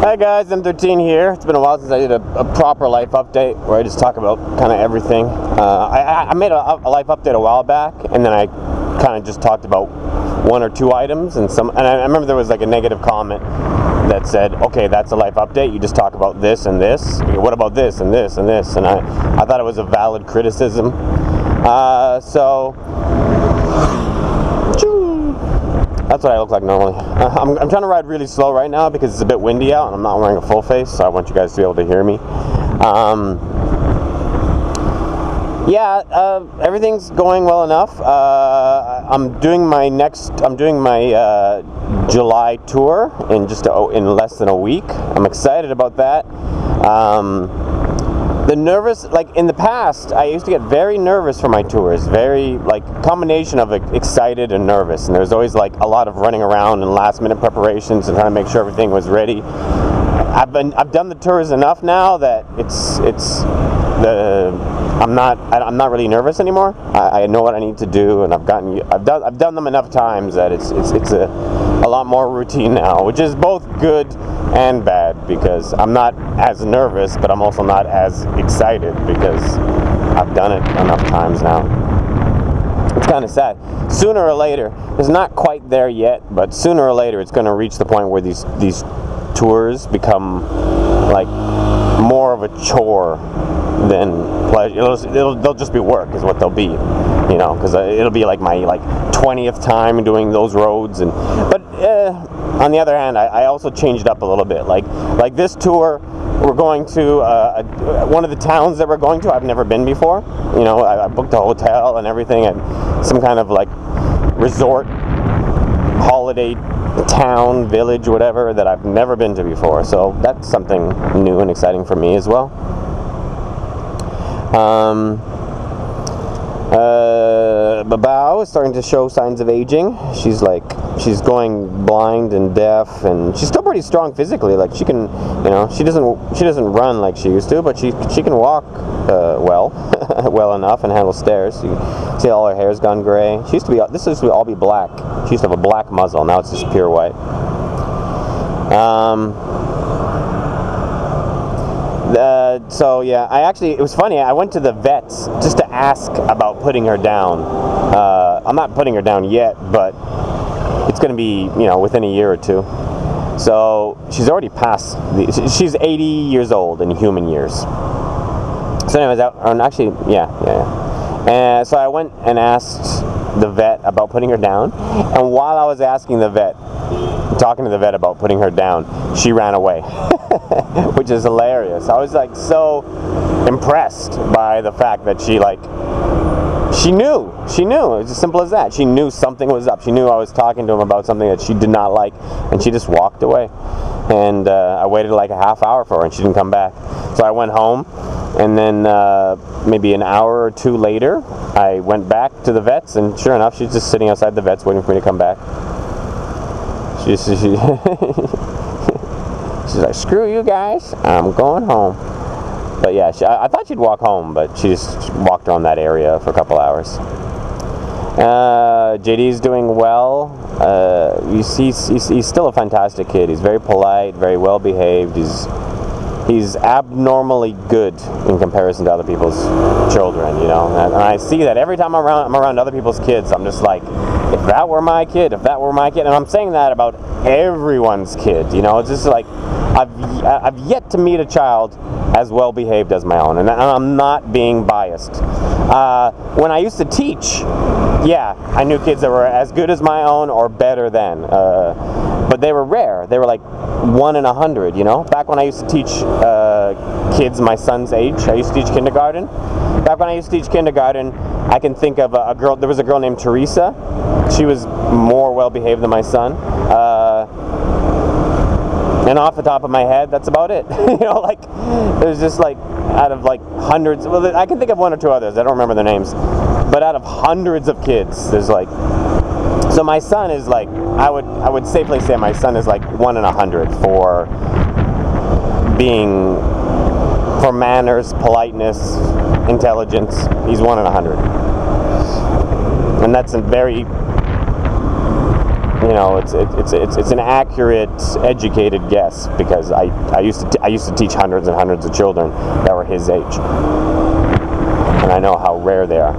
Hi guys, M13 here. It's been a while since I did a proper life update where I just talk about kind of everything. I made a life update a while back, and then I kind of just talked about one or two items, and I remember there was like a negative comment that said, okay, that's a life update, you just talk about this and this. What about this and this and this? And I thought it was a valid criticism. That's what I look like normally. I'm trying to ride really slow right now because it's a bit windy out and I'm not wearing a full face, so I want you guys to be able to hear me. Everything's going well enough. I'm doing my July tour in less than a week. I'm excited about that. Like in the past, I used to get very nervous for my tours, very like combination of excited and nervous, and there was always like a lot of running around and last minute preparations and trying to make sure everything was ready. I've done the tours enough now that I'm not really nervous anymore. I know what I need to do, and I've done them enough times that it's a lot more routine now, which is both good and bad because I'm not as nervous, but I'm also not as excited because I've done it enough times now. It's kind of sad. Sooner or later, it's not quite there yet, but sooner or later it's going to reach the point where these tours become like more of a chore than pleasure. They'll just be work is what they'll be, because it'll be like my 20th time doing those roads. But on the other hand, I also changed up a little bit. Like this tour, we're going to one of the towns that we're going to. I've never been before. I booked a hotel and everything at some kind of like resort, holiday town, village, whatever, that I've never been to before. So that's something new and exciting for me as well. BaoBao is starting to show signs of aging. She's going blind and deaf, and she's still pretty strong physically. Like she can, she doesn't run like she used to, but she can walk well enough and handle stairs. You see all her hair's gone gray. This used to all be black. She used to have a black muzzle. Now it's just pure white. It was funny, I went to the vets just to ask about putting her down. I'm not putting her down yet, but it's going to be, within a year or two. So she's already past, she's 80 years old in human years. So anyways, so I went and asked the vet about putting her down, and while I was talking to the vet about putting her down, she ran away, which is hilarious. I was so impressed by the fact that she knew, it's as simple as that. She knew something was up. She knew I was talking to him about something that she did not like, and she just walked away. And I waited like a half hour for her, and she didn't come back. So I went home, and then maybe an hour or two later, I went back to the vets, and sure enough, she's just sitting outside the vets waiting for me to come back. She's like, screw you guys, I'm going home. But yeah, I thought she'd walk home, but she just walked around that area for a couple hours. JD's doing well. He's still a fantastic kid. He's very polite, very well behaved. He's abnormally good in comparison to other people's children, and I see that every time I'm around other people's kids. I'm just like, if that were my kid, and I'm saying that about everyone's kid, it's just like, I've yet to meet a child as well behaved as my own, and I'm not being biased. When I used to teach, I knew kids that were as good as my own or better than, but they were rare. They were like 1 in 100, Back when I used to teach kids my son's age, I used to teach kindergarten. Back when I used to teach kindergarten, I can think of a girl. There was a girl named Teresa. She was more well behaved than my son. And off the top of my head, that's about it. There's just out of hundreds. Well, I can think of one or two others. I don't remember their names. But out of hundreds of kids, there's so my son is I would safely say my son is 1 in 100 for manners, politeness, intelligence. He's 1 in 100. And that's a very you know, it's an accurate, educated guess, because I used to teach hundreds and hundreds of children that were his age, and I know how rare they are.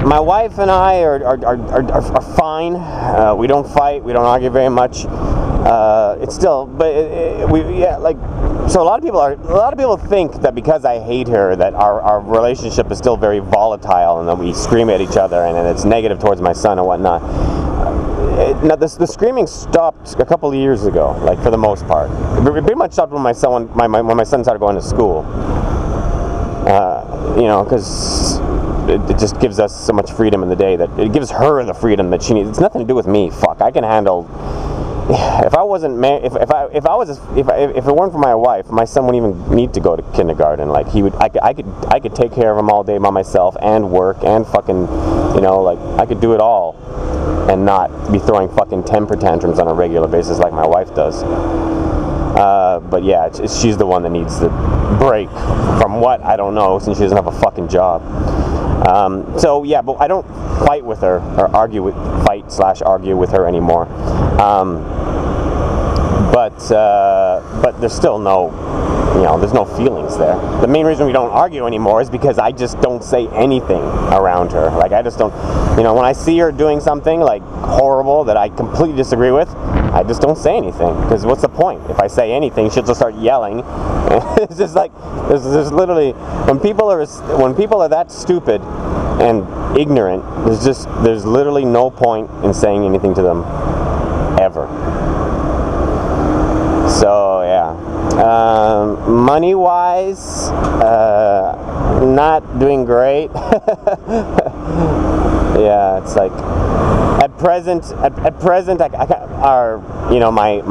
My wife and I are fine. We don't fight. We don't argue very much. It's still, but so a lot of people think that because I hate her, that our relationship is still very volatile, and that we scream at each other, and it's negative towards my son and whatnot. Now, the screaming stopped a couple of years ago, like, for the most part. It pretty much stopped when my son started going to school. You know, because it just gives us so much freedom in the day, that it gives her the freedom that she needs. It's nothing to do with me. Fuck, I can handle. If I wasn't if it weren't for my wife, my son wouldn't even need to go to kindergarten. Like, I could take care of him all day by myself, and work, and fucking, you know, like, I could do it all, and not be throwing fucking temper tantrums on a regular basis like my wife does. But yeah, she's the one that needs the break from what, I don't know, since she doesn't have a fucking job. So yeah, but I don't fight with her, or argue with her anymore. But there's still no, you know, there's no feelings there. The main reason we don't argue anymore is because I just don't say anything around her. Like, I just don't, you know, when I see her doing something like horrible that I completely disagree with, I just don't say anything, because what's the point? If I say anything, she'll just start yelling. It's just like, there's literally, when people are that stupid and ignorant, there's literally no point in saying anything to them, ever. So yeah, money wise, not doing great. Yeah, it's like, at present, you know, my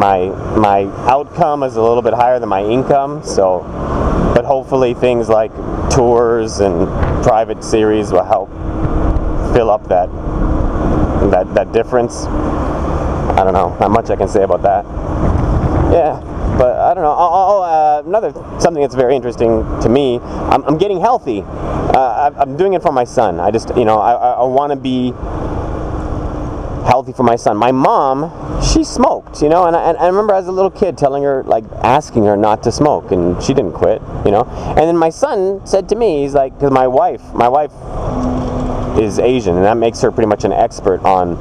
outcome is a little bit higher than my income. So, but hopefully things like tours and private series will help fill up that difference. I don't know, not much I can say about that. Yeah, but I don't know. Something that's very interesting to me, I'm getting healthy. I'm doing it for my son. I just, you know, I want to be healthy for my son. My mom, she smoked, you know, and I remember as a little kid telling her, like, asking her not to smoke, and she didn't quit, you know. And then my son said to me, he's like, because my wife is Asian, and that makes her pretty much an expert on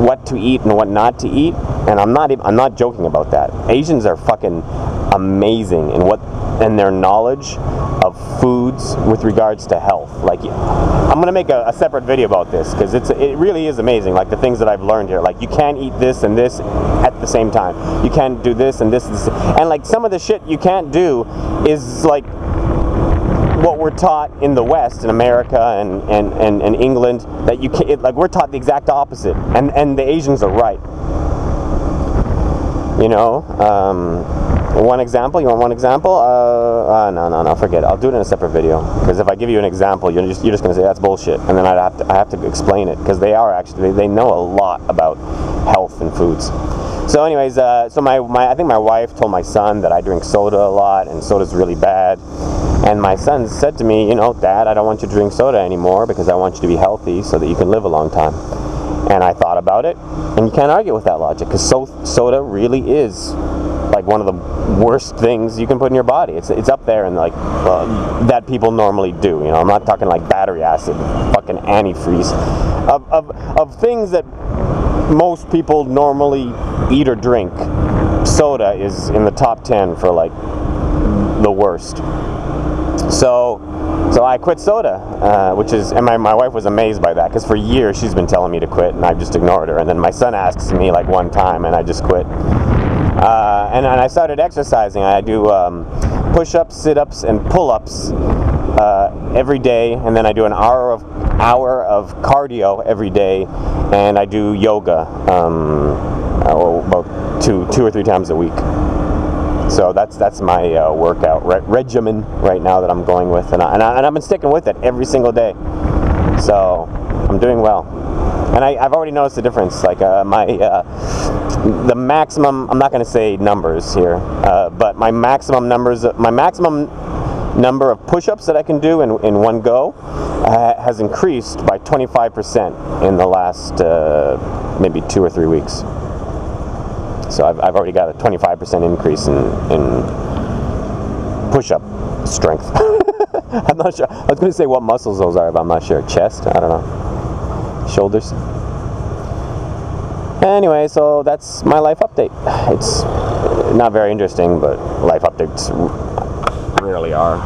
what to eat and what not to eat, and I'm not joking about that. Asians are fucking amazing in their knowledge of foods with regards to health. Like, I'm gonna make a separate video about this, because it really is amazing, like, the things that I've learned here. Like, you can't eat this and this at the same time. You can't do this and this, and like, some of the shit you can't do is like what we're taught in the West, in America and England, that you can't, like, we're taught the exact opposite, and the Asians are right. You know, one example. You want one example? No, forget it. I'll do it in a separate video, because if I give you an example, you're just gonna say that's bullshit, and then I have to explain it, because they know a lot about health and foods. So anyways, I think my wife told my son that I drink soda a lot, and soda's really bad. And my son said to me, you know, Dad, I don't want you to drink soda anymore, because I want you to be healthy so that you can live a long time. And I thought about it, and you can't argue with that logic, because soda really is like one of the worst things you can put in your body. It's up there, and like that people normally do. You know, I'm not talking like battery acid, fucking antifreeze, of things that most people normally eat or drink. Soda is in the top 10 for like the worst. So I quit soda, and my wife was amazed by that, because for years she's been telling me to quit, and I've just ignored her. And then my son asks me like one time, and I just quit. And I started exercising. I do push-ups, sit-ups, and pull-ups every day, and then I do an hour of cardio every day, and I do yoga about two or three times a week. So that's my workout regimen right now that I'm going with, and I've been sticking with it every single day. So I'm doing well, and I've already noticed the difference. Like the maximum, I'm not going to say numbers here, but my maximum number of push-ups that I can do in one go has increased by 25% in the last maybe 2 or 3 weeks. So I've already got a 25% increase in push-up strength. I'm not sure. I was going to say what muscles those are, but I'm not sure. Chest? I don't know. Shoulders? Anyway, so that's my life update. It's not very interesting, but life updates rarely are.